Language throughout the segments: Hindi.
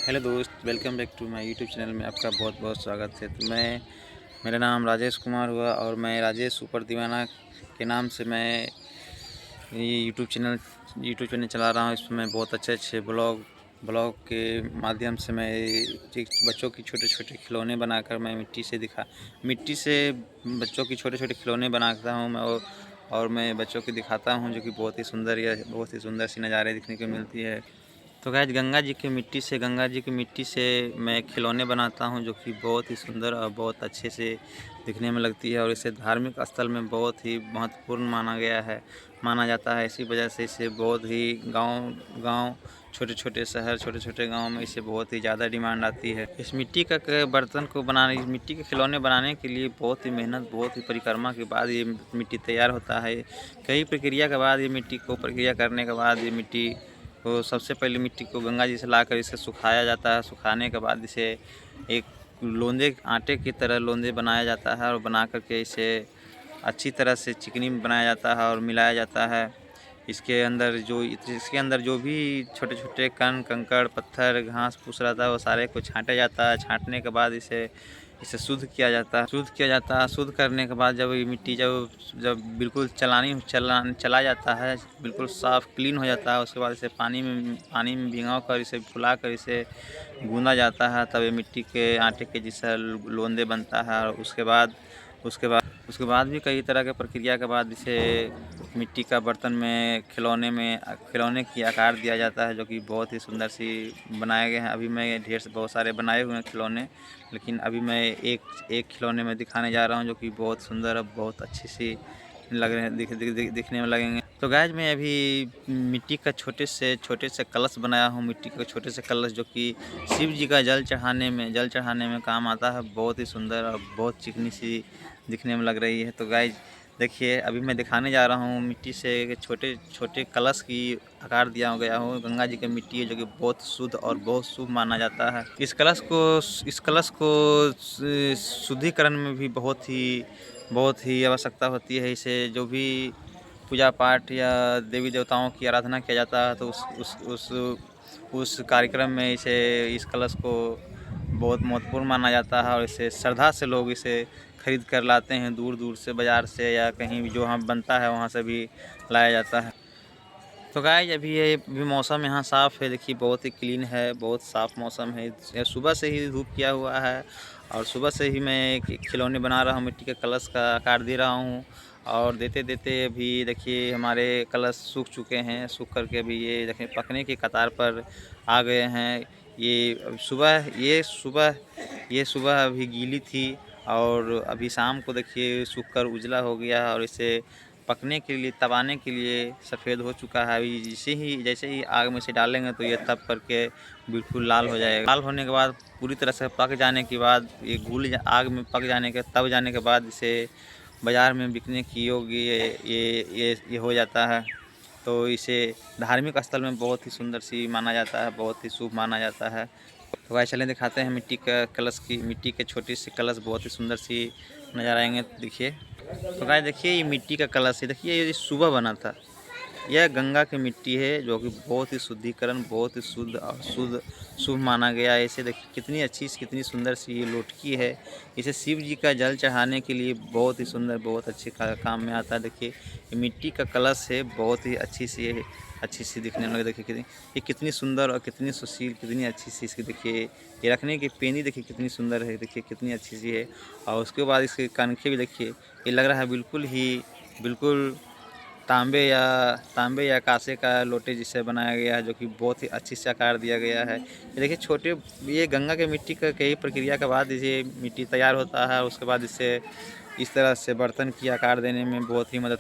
हेलो दोस्त, welcome back to my YouTube channel में आपका बहुत बहुत स्वागत है। तो मेरा नाम राजेश कुमार हुआ और मैं राजेश सुपर दीवाना के नाम से मैं ये यूट्यूब चैनल चला रहा हूँ। इसमें मैं बहुत अच्छे अच्छे ब्लॉग के माध्यम से मैं बच्चों की छोटे छोटे खिलौने बनाकर मैं मिट्टी से बच्चों की छोटे छोटे खिलौने बनाता हूँ मैं। और मैं बच्चों को दिखाता हूँ, जो कि बहुत ही सुंदर सी नज़ारे दिखने को मिलती है। तो गाइस, गंगा जी की मिट्टी से मैं खिलौने बनाता हूं, जो कि बहुत ही सुंदर और बहुत अच्छे से दिखने में लगती है। और इसे धार्मिक स्थल में बहुत ही महत्वपूर्ण माना जाता है। इसी वजह से इसे बहुत ही गांव छोटे छोटे शहर, छोटे छोटे गांव में इसे बहुत ही ज़्यादा डिमांड आती है। इस मिट्टी के खिलौने बनाने के लिए बहुत ही मेहनत, बहुत ही परिक्रमा के बाद ये मिट्टी तैयार होता है। कई प्रक्रिया के बाद ये मिट्टी को प्रक्रिया करने के बाद ये मिट्टी तो सबसे पहले मिट्टी को गंगा जी से लाकर इसे सुखाया जाता है। सुखाने के बाद इसे एक आटे की तरह लोंदे बनाया जाता है और बना करके इसे अच्छी तरह से चिकनी में बनाया जाता है और मिलाया जाता है। इसके अंदर जो भी छोटे छोटे कण कंकड़ पत्थर घास फूस रहता है, वो सारे को छांटा जाता है। छांटने के बाद इसे इसे शुद्ध करने के बाद जब ये मिट्टी जब बिल्कुल चला जाता है, बिल्कुल साफ़ क्लीन हो जाता है, उसके बाद इसे पानी में भिगो कर इसे फुला कर इसे गूँधा जाता है। तब ये मिट्टी के आटे के जैसा लोंदे बनता है। और उसके बाद भी कई तरह के प्रक्रिया के बाद इसे मिट्टी का बर्तन में खिलौने की आकार दिया जाता है, जो कि बहुत ही सुंदर सी बनाए गए हैं। अभी मैं बहुत सारे बनाए हुए हैं खिलौने, लेकिन अभी मैं एक खिलौने में दिखाने जा रहा हूँ, जो कि बहुत सुंदर और बहुत अच्छी सी लग रहे हैं, दिखने में लगेंगे। तो गाइस, मैं अभी मिट्टी का छोटे से कलश बनाया हूँ। मिट्टी का छोटे से कलश, जो कि शिव जी का जल चढ़ाने में काम आता है। बहुत ही सुंदर और बहुत चिकनी सी दिखने में लग रही है। तो गाइस देखिए, अभी मैं दिखाने जा रहा हूँ मिट्टी से छोटे छोटे कलश की आकार दिया गया हो। गंगा जी की मिट्टी है, जो कि बहुत शुद्ध और बहुत शुभ माना जाता है। इस कलश को शुद्धिकरण में भी बहुत ही आवश्यकता होती है। इसे जो भी पूजा पाठ या देवी देवताओं की आराधना किया जाता है, तो उस कार्यक्रम में इस कलश को बहुत महत्वपूर्ण माना जाता है। और इसे श्रद्धा से लोग इसे खरीद कर लाते हैं, दूर दूर से, बाज़ार से या कहीं भी जो हम बनता है वहाँ से भी लाया जाता है। तो गाइस, अभी मौसम यहाँ साफ़ है। देखिए, बहुत ही क्लीन है, बहुत साफ़ मौसम है। सुबह से ही धूप किया हुआ है और सुबह से ही मैं खिलौने बना रहा हूँ, मिट्टी के कलश का आकार दे रहा हूँ। और देते देते अभी देखिए हमारे कलश सूख चुके हैं। सूख करके अभी ये देखें पकने की कतार पर आ गए हैं। ये सुबह अभी गीली थी और अभी शाम को देखिए सूख कर उजला हो गया है और इसे पकने के लिए, तबाने के लिए सफ़ेद हो चुका है। अभी जैसे ही आग में से डालेंगे तो ये तब करके बिल्कुल लाल हो जाएगा। लाल होने के बाद पूरी तरह से पक जाने के बाद आग में पक जाने के बाद इसे बाज़ार में बिकने की योग्य ये हो जाता है। तो इसे धार्मिक स्थल में बहुत ही सुंदर सी माना जाता है, बहुत ही शुभ माना जाता है। तो भाई चलें दिखाते हैं मिट्टी के छोटी सी कलश, बहुत ही सुंदर सी नज़र आएंगे। देखिए, तो गाइस देखिए, ये मिट्टी का कलश है। देखिए, ये सुबह बना था। यह गंगा की मिट्टी है, जो कि बहुत ही शुद्धिकरण, बहुत ही शुद्ध और शुभ माना गया है। इसे देखिए कितनी सुंदर सी ये लोटकी है। इसे शिव जी का जल चढ़ाने के लिए बहुत ही सुंदर, बहुत अच्छे काम में आता है। देखिए, ये मिट्टी का कलश है, बहुत ही अच्छी सी दिखने में लगे। देखिए ये कितनी सुंदर और कितनी सुशील, कितनी अच्छी सी इसकी देखिए ये रखने की पेनी देखिए कितनी सुंदर है। देखिए कितनी अच्छी सी है। और उसके बाद इसके कनखे भी देखिए, ये लग रहा है बिल्कुल तांबे या कांसे का लोटे जिससे बनाया गया है, जो कि बहुत ही अच्छी से आकार दिया गया है। ये देखिए ये गंगा के मिट्टी का कई प्रक्रिया के बाद ये मिट्टी तैयार होता है। उसके बाद इससे इस तरह से बर्तन की आकार देने में बहुत ही मदद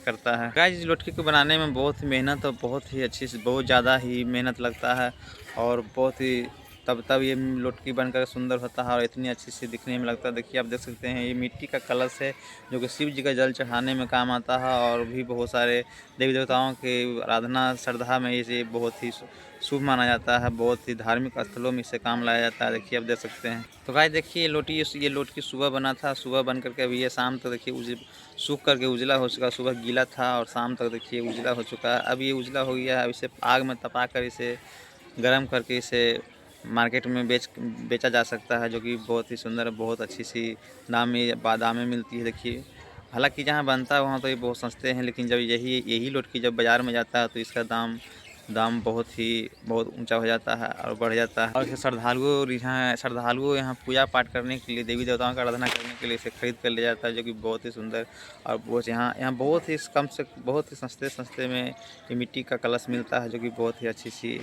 करता है। गाइस, इस लोटकी को बनाने में बहुत ही मेहनत और बहुत ज़्यादा ही मेहनत लगता है। और बहुत ही तब ये लोटकी बनकर सुंदर होता है और इतनी अच्छी सी दिखने में लगता है। देखिए, आप देख सकते हैं, ये मिट्टी का कलश है, जो कि शिव जी का जल चढ़ाने में काम आता है। और भी बहुत सारे देवी देवताओं की आराधना श्रद्धा में इसे बहुत ही शुभ माना जाता है। बहुत ही धार्मिक स्थलों में इसे काम लाया जाता है। देखिए, आप देख सकते हैं। तो गाइस देखिए, ये लोटकी सुबह बना था। सुबह बन करके अभी ये शाम तक देखिए सूख करके उजला हो चुका। सुबह गीला था और शाम तक देखिए उजला हो चुका है। अब ये उजला हो गया है। अब इसे आग में तपाकर इसे गर्म करके इसे मार्केट में बेचा जा सकता है, जो कि बहुत ही सुंदर, बहुत अच्छी सी दाम में मिलती है। देखिए, हालांकि जहाँ बनता है वहाँ तो ये बहुत सस्ते हैं, लेकिन जब यही लौटकी जब बाज़ार में जाता है तो इसका दाम बहुत ऊंचा हो जाता है और बढ़ जाता है। और श्रद्धालुओं यहाँ पूजा पाठ करने के लिए, देवी देवताओं का आराधना करने के लिए इसे खरीद कर ले जाता है, जो कि बहुत ही सुंदर। और बहुत यहाँ बहुत ही सस्ते में ये मिट्टी का कलश मिलता है, जो कि बहुत ही अच्छी सी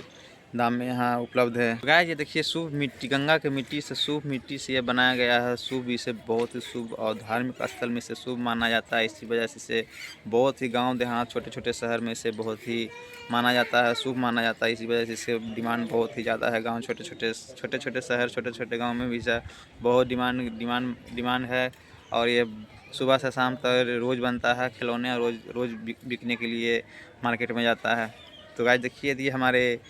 दाम में यहाँ उपलब्ध है। गाइस, ये देखिए, शुभ मिट्टी, गंगा के मिट्टी से, शुभ मिट्टी से ये बनाया गया है। शुभ, इसे बहुत ही शुभ और धार्मिक स्थल में इसे शुभ माना जाता है। इसी वजह से इसे बहुत ही गांव देहात, छोटे छोटे शहर में इसे बहुत ही माना जाता है, शुभ माना जाता है। इसी वजह से इससे डिमांड बहुत ही ज़्यादा है। गाँव, छोटे छोटे शहर, छोटे छोटे गाँव में भी इसे बहुत डिमांड है। और ये सुबह से शाम तक रोज़ बनता है। खिलौने रोज़ बिकने के लिए मार्केट में जाता है। तो गाइस देखिए, यदि हमारे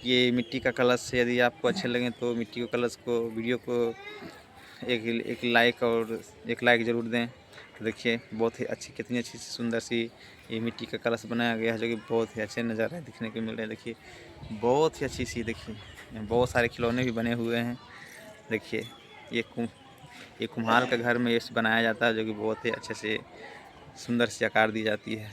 ये मिट्टी का कलश यदि आपको अच्छे लगें तो मिट्टी के कलश को, वीडियो को एक लाइक ज़रूर दें। तो देखिए, बहुत ही अच्छी, कितनी अच्छी सी सुंदर सी ये मिट्टी का कलश बनाया गया है, जो कि बहुत ही अच्छे नज़ारे दिखने को मिल रहे हैं। देखिए, बहुत ही अच्छी सी, देखिए बहुत सारे खिलौने भी बने हुए हैं। देखिए, ये कुम्हार के घर में ये बनाया जाता है, जो कि बहुत ही अच्छे से सुंदर सी आकार दी जाती है।